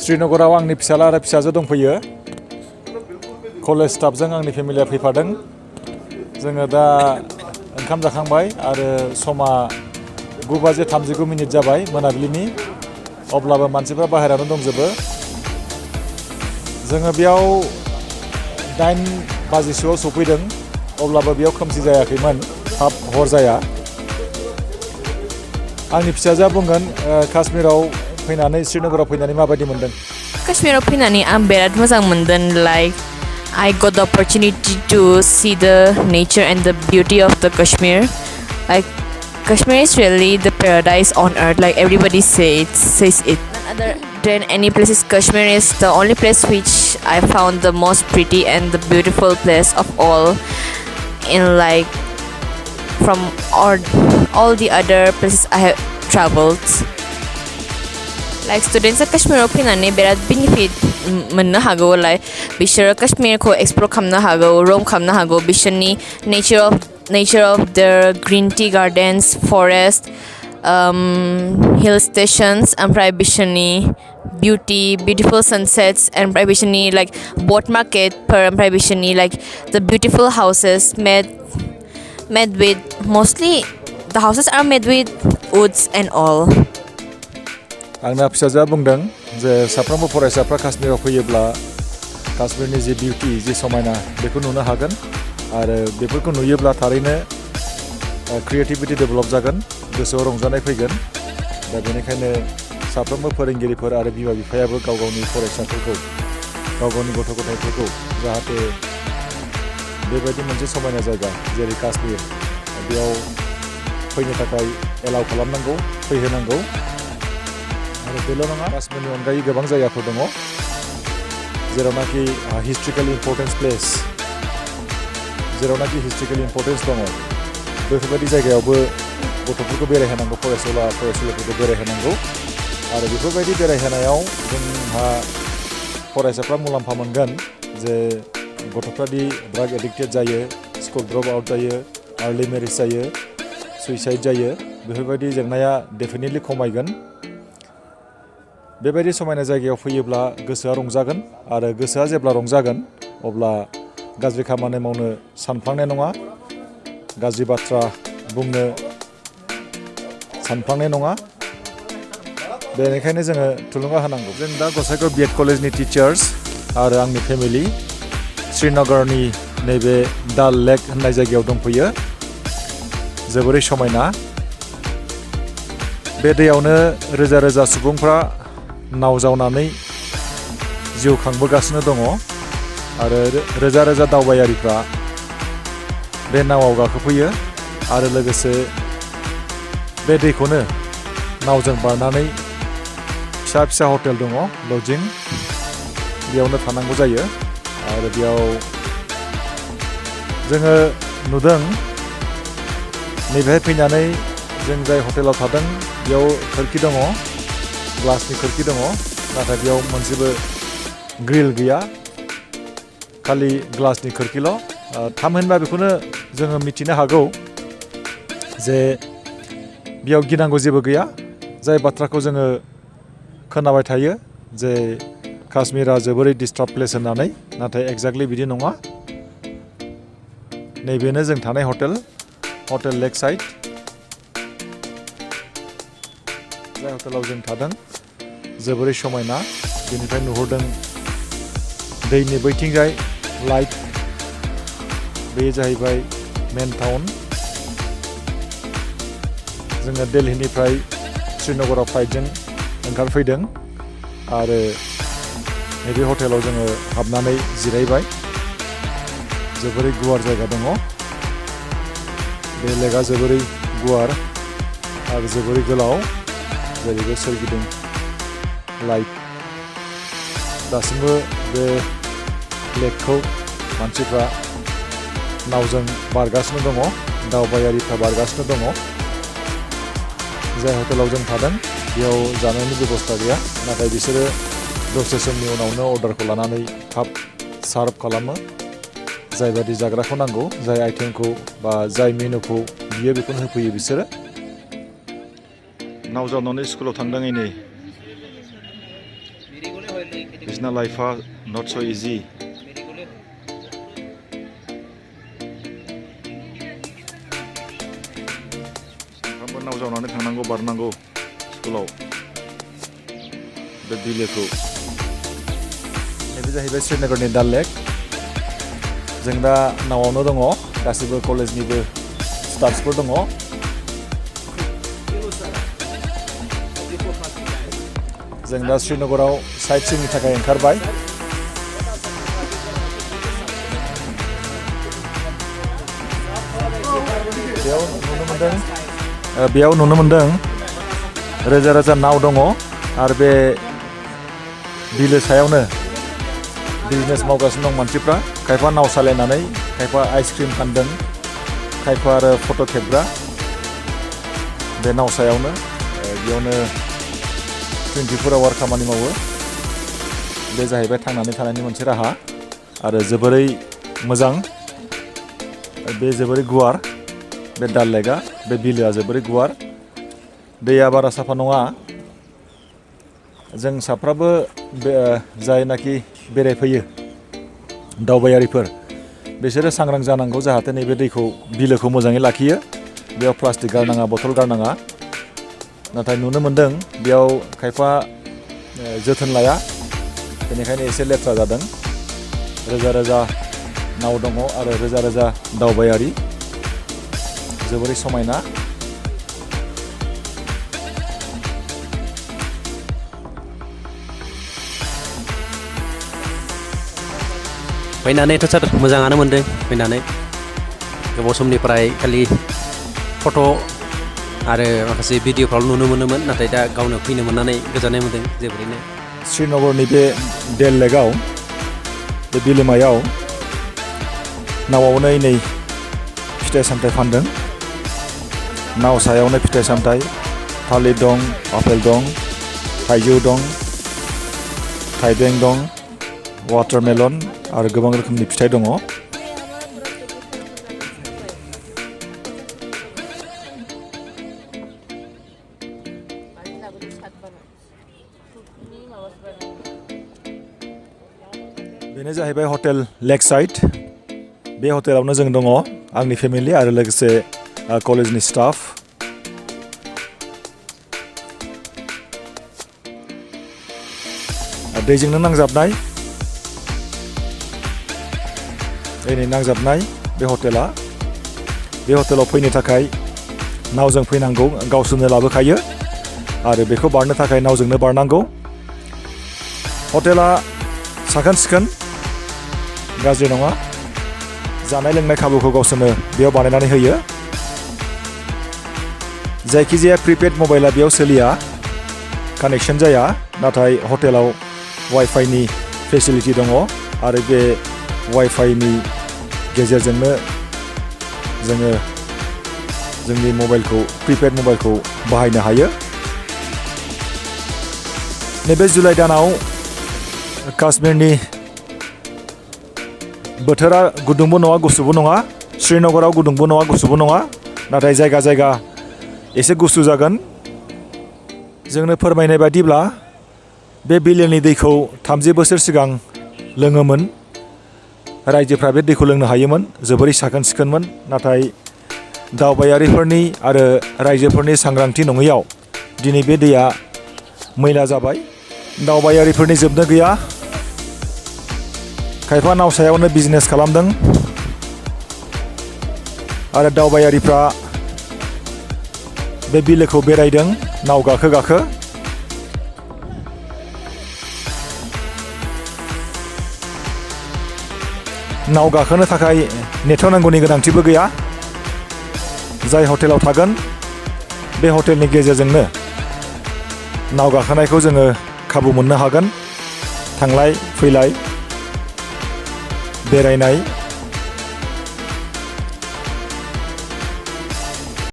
श्रीनगराव आंनि फिसाला आरो फिसाजो दंफैयो कलेज स्टाफजों आंनि फेमिलिया फैफादों जोङो दा ओंखाम जाखांबाय आरो समा 9:39 जाबाय मोनाबिलिनि अब्लाबो मानसिफ्रा बाहेरायावनो दंजोबो जोङो बेयाव 8 बाजिसोआव सफैदों अब्लाबो बेयाव खोमसि जायाखैमोन थाब हर जाया आंनि फिसाजोआ बुंगोन काश्मीराव फैनानै श्रीनगराव फैनानै माबायदि मोनदों काश्मीराव फैनानै आं बिराद मोजां मोनदों like I got the opportunity to see the nature and the beauty of the Kashmir like Kashmir is really the paradise on earth like everybody says it other than any places Kashmir is the only place which I found the most pretty and the beautiful place of all in like from all the other places I have traveled like students of Kashmir फैनानै बिराद benefit मोननो हागौ like बिसोरो काश्मीरखौ explore खालामनो हागौ roam खालामनो हागौ बिसोरनि nature of their green tea gardens forest hill stations ओमफ्राय बिसोरनि beautiful sunsets ओमफ्राय बिसोरनि like boat market ओमफ्राय बिसोरनि like the beautiful houses made with mostly the houses are made with woods and all आंना फिसाजोआ बुंदों जे साफ्रोमबो फरायसाफ्रा काश्मीराव फैयोब्ला काश्मीरनि जे बिउटि जे समायना बेखौ नुनो हागोन आरो बेफोरखौ नुयोब्ला थारैनो क्रिएटिभिटी डेभेलप जागोन गोसोआव रंजानाय फैगोन दा बेनिखायनो साफ्रोमबो फोरोंगिरिफोर आरो बिमा बिफायाबो गाव गावनि फरायसाफोरखौ गाव गावनि गथ' गथायफोरखौ जाहाथे बेबायदि मोनसे समायना जायगा जेरै काश्मीर बेयाव फैनो थाखाय एलाउ खालामनांगौ फैहोनांगौ आरो बेल' नङा काश्मीरनि अनगायै गोबां जायगाफोर दङ जेरावनाखि हिस्ट्रिकेल इम्पर्टेन्स प्लेस जेरावनाखि हिस्ट्रिकेल इम्पर्टेन्स दङ बेफोरबायदि जायगायावबो गथ'फोरखौ बेरायहोनांगौ फरायसुलिफोरखौ बेरायहोनांगौ आरो बेफोरबायदि बेरायहोनायाव जोंहा फरायसाफ्रा मुलाम्फा मोनगोन जे गथ'फ्रादि ड्राग एडिक्टेड जायो स्कुल ड्रप आउट जायो आर्लि मेरिज जायो सुइसाइड जायो बेफोरबायदि जेंनाया डेफिनेटलि खमायगोन बेबायदि समायना जायगायाव फैयोब्ला गोसोआ रंजागोन आरो गोसोआ जेब्ला रंजागोन अब्ला गाज्रि खामानि मावनो सानफ्लांनाय नङा गाज्रि बाथ्रा बुंनो सानफ्लांनाय नङा बेनिखायनो जोङो थुलुंगा होनांगौ जों दा गसाइगाव बिएड कलेजनि टिचार्स आरो आंनि फेमिलि श्रीनगरनि नैबे दाल लेक होननाय जायगायाव दंफैयो जोबोरै समायना बे दैयावनो रोजा रोजा सुबुंफ्रा नाव जावनानै जिउ खांबोगासिनो दङ आरो रोजा रोजा दावबायारिफ्रा बे नावआव गाखोफैयो आरो लोगोसे बे दैखौनो नावजों बारनानै फिसा फिसा हटेल दङ लजिं बेयावनो थानांगौ जायो आरो बेयाव जोङो नुदों नैबेहाय फैनानै जों जाय हटेलाव थादों बेयाव खोरखि दङ ग्लासनि खोरखि दङ नाथाय बेयाव मोनसेबो ग्रिल गैया खालि ग्लासनि खोरखिल' थामहिनबा बेखौनो जोङो मिथिनो हागौ जे बेयाव गिनांगौ जेबो गैया जाय बाथ्राखौ जोङो खोनाबाय थायो जे काश्मीरा जोबोरै डिस्टार्ब प्लेस होननानै नाथाय एक्जेक्टलि बिदि नङा नैबेनो जों थानाय हटेल लेक साइड जाय हटेलाव जों थादों जोबोरै समायना बेनिफ्राय नुहुरदों दैनि बैथिंजाय लाइट बेयो जाहैबाय मेन टाउन जोङो दिल्लीनिफ्राय श्रीनगराव फ्लाइटजों ओंखारफैदों आरो नैबे हटेलाव जोङो हाबनानै जिरायबाय जोबोरै गुवार जायगा दङ बे लेकआ जोबोरै गुवार आरो जोबोरै गोलाव जेरैबो सोरगिदिं लाइट दासिमबो बे लेकखौ मानसिफ्रा नावजों बारगासिनो दङ दावबायारिफ्रा बारगासिनो दङ जाय हटेलाव जों थादों बेयाव जानायनि बेबस्था गैया नाथाय बिसोरो दसे समनि उनावनो अर्डारखौ लानानै थाब सार्भ खालामो जायबादि जाग्राखौ नांगौ जाय आइटेमखौ बा जाय मेनुखौ बियो बेखौनो होफैयो बिसोरो नाव जावनानै स्कुलाव थांदों नै बिसना लाइफआ नट स' इजि सानफ्रामबो नाव जावनानै थांनांगौ बारनांगौ स्कुलाव बे बिलोखौ नैबे जाहैबाय श्रीनगरनि दाल लेक जों दा नावआवनो दङ गासिबो कलेजनिबो स्टाफसफोर दङ जों दा श्रीनगराव साइट सिइंनि थाखाय ओंखारबाय बेयाव नुनो मोनदों रोजा रोजा नाव दङ आरो बे बिलो सायावनो बिजनेस मावगासिनो दं मानसिफ्रा खायफा नाव सालायनानै खायफा आइसक्रिम फानदों खायफा आरो फट' खेबग्रा बे नाव सायावनो बेयावनो 24 आवार खामानि मावो बे जाहैबाय थांनानै थानायनि मोनसे राहा आरो जोबोरै मोजां बे जोबोरै गुवार बे दाल लेकआ बे बिलोआ जोबोरै गुवार दैया बारा साफा नङा जों साफ्राबो जायनाखि बेरायफैयो दावबायारिफोर बिसोरो सांग्रां जानांगौ जाहाथे नैबे दैखौ बिलोखौ मोजाङै लाखियो बेयाव प्लास्टिक गारनाङा बथल गारनाङा नाथाय नुनो मोनदों बेयाव खायफा जोथोन लाया बेनिखायनो एसे लेथ्रा जादों रोजा रोजा नाव दङ आरो रोजा रोजा दावबायारि जोबोरै समायना फैनानैथ' सार मोजाङानो मोनदों फैनानै गोबाव समनिफ्राय खालि फट' आरो माखासे भिडिअफ्राव नुनो मोनोमोन नाथाय दा गावनो फैनो मोननानै गोजोननाय मोनदों जोबोरैनो श्रीनगरनि बे दाल लेकआव बे बिलोमायाव नावआवनो नै फिथाइ सामथाइ फानदों नाव सायावनो फिथाइ सामथाइ थालिर दं आपेल दं थाइजौ दं थाइबें दं वाटारमेलन आरो गोबां रोखोमनि फिथाइ दङ बेनो जाहैबाय हटेल लेक साइड बे हटेलावनो जों दङ आंनि फेमिलि आरो लोगोसे कलेजनि स्टाफ दैजोंनो नांजाबनाय नै नांजाबनाय बे हटेलाव फैनो थाखाय नावजों फैनांगौ गावसोरनो लाबोखायो आरो बेखौ बारनो थाखाय नावजोंनो बारनांगौ हटेला साखोन सिखोन गाज्रि नङा जानाय लोंनाय खाबुखौ गावसोरनो बेयाव बानायनानै होयो जायखिजाया प्रिपेड मबाइला बेयाव सोलिया कानेक्सन जाया नाथाय हटेलाव वाइफाइनि फेसिलिटि दङ आरो बे वाइफाइनि गेजेरजोंनो जोङो जोंनि मबाइलखौ प्रिपेड मबाइलखौ बाहायनो हायो नैबे जुलाइ दानाव काश्मीरनि बोथोरा गुदुंबो नङा गुसुबो नङा श्रीनगराव गुदुंबो नङा गुसुबो नङा नाथाय जायगा जायगा एसे गुसु जागोन जोंनो फोरमायनाय बायदिब्ला बे बिलोनि दैखौ 30 बोसोर सिगां लोङोमोन रायजोफ्रा बे दैखौ लोंनो हायोमोन जोबोरै साखोन सिखोनमोन नाथाय दावबायारिफोरनि आरो रायजोफोरनि सांग्रांथि नङैयाव दिनै बे दैया मैला जाबाय दावबायारिफोरनि जोबनो गैया खायफा नाव सायावनो बिजनेस खालामदों आरो दावबायारिफ्रा बे बिलोखौ बेरायदों नाव गाखो गाखो नाव गाखोनो थाखाय नेथ'नांगौनि गोनांथिबो गैया जाय हटेलाव थागोन बे हटेलनि गेजेरजोंनो नाव गाखोनायखौ जोङो खाबु मोननो हागोन थांलाय फैलाय बेरायनाय